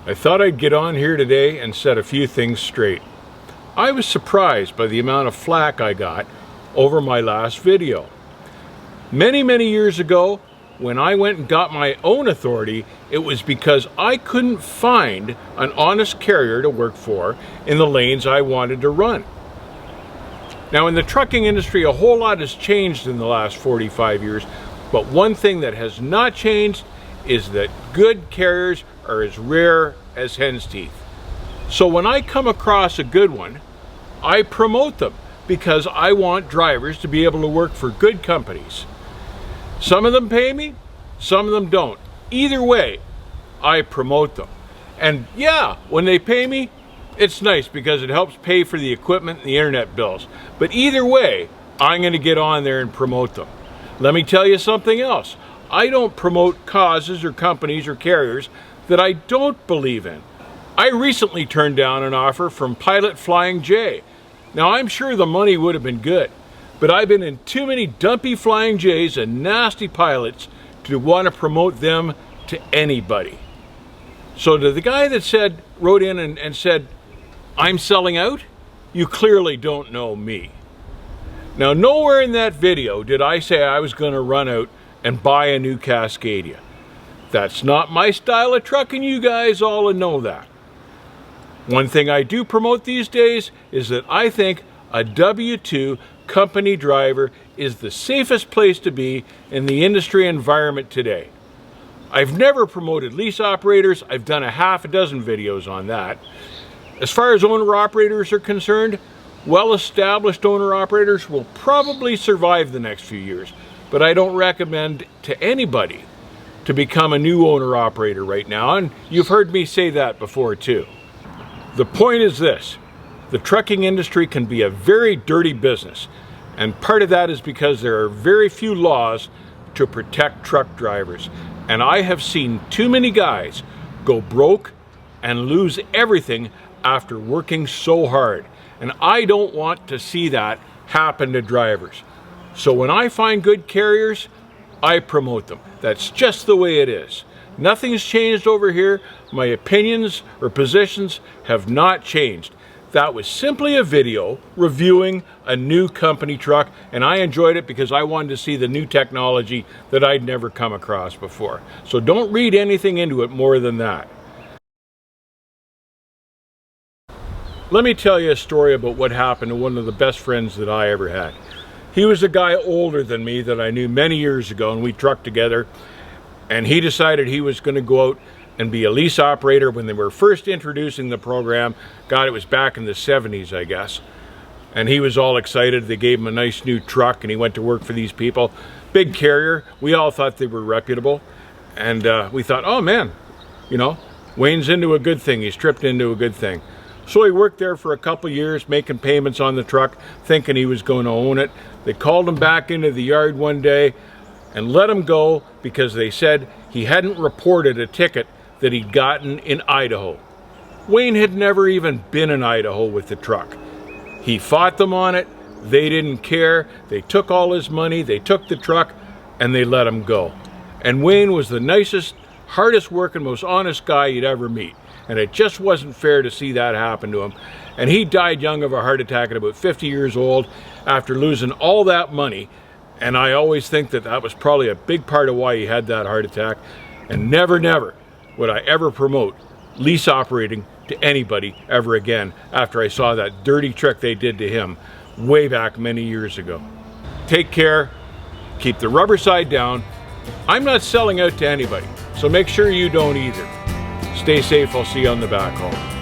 I thought I'd get on here today and set a few things straight. I was surprised by the amount of flack I got over my last video. Many years ago, when I went and got my own authority, it was because I couldn't find an honest carrier to work for in the lanes I wanted to run. Now, in the trucking industry, a whole lot has changed in the last 45 years, but one thing that has not changed is that good carriers are as rare as hen's teeth. So when I come across a good one, I promote them because I want drivers to be able to work for good companies. Some of them pay me, some of them don't. Either way, I promote them. And yeah, when they pay me, it's nice because it helps pay for the equipment and the internet bills. But either way, I'm going to get on there and promote them. Let me tell you something else. I don't promote causes or companies or carriers that I don't believe in. I recently turned down an offer from Pilot Flying J. Now, I'm sure the money would have been good, but I've been in too many dumpy Flying J's and nasty pilots to want to promote them to anybody. So to the guy that wrote in and said, I'm selling out, you clearly don't know me. Now, nowhere in that video did I say I was going to run out and buy a new Cascadia. That's not my style of truck, and you guys all know that. One thing I do promote these days is that I think a W-2 company driver is the safest place to be in the industry environment today. I've never promoted lease operators. I've done a half a dozen videos on that. As far as owner-operators are concerned, well-established owner-operators will probably survive the next few years, but I don't recommend to anybody to become a new owner-operator right now, and you've heard me say that before too. The point is this: the trucking industry can be a very dirty business, and part of that is because there are very few laws to protect truck drivers, and I have seen too many guys go broke and lose everything after working so hard, and I don't want to see that happen to drivers. So when I find good carriers, I promote them. That's just the way it is. Nothing's changed over here. My opinions or positions have not changed. That was simply a video reviewing a new company truck, and I enjoyed it because I wanted to see the new technology that I'd never come across before. So don't read anything into it more than that. Let me tell you a story about what happened to one of the best friends that I ever had. He was a guy older than me that I knew many years ago, and we trucked together, and he decided he was going to go out and be a lease operator when they were first introducing the program. God, it was back in the 70s, I guess. And he was all excited. They gave him a nice new truck, and he went to work for these people. Big carrier. We all thought they were reputable. And we thought, oh man, you know, Wayne's into a good thing. He's tripped into a good thing. So he worked there for a couple years, making payments on the truck, thinking he was going to own it. They called him back into the yard one day and let him go because they said he hadn't reported a ticket that he'd gotten in Idaho. Wayne had never even been in Idaho with the truck. He fought them on it. They didn't care. They took all his money, they took the truck, and they let him go. And Wayne was the nicest, hardest working, most honest guy you'd ever meet. And it just wasn't fair to see that happen to him. And he died young of a heart attack at about 50 years old after losing all that money. And I always think that that was probably a big part of why he had that heart attack. And never would I ever promote lease operating to anybody ever again after I saw that dirty trick they did to him way back many years ago. Take care, keep the rubber side down. I'm not selling out to anybody, so make sure you don't either. Stay safe, I'll see you on the back haul.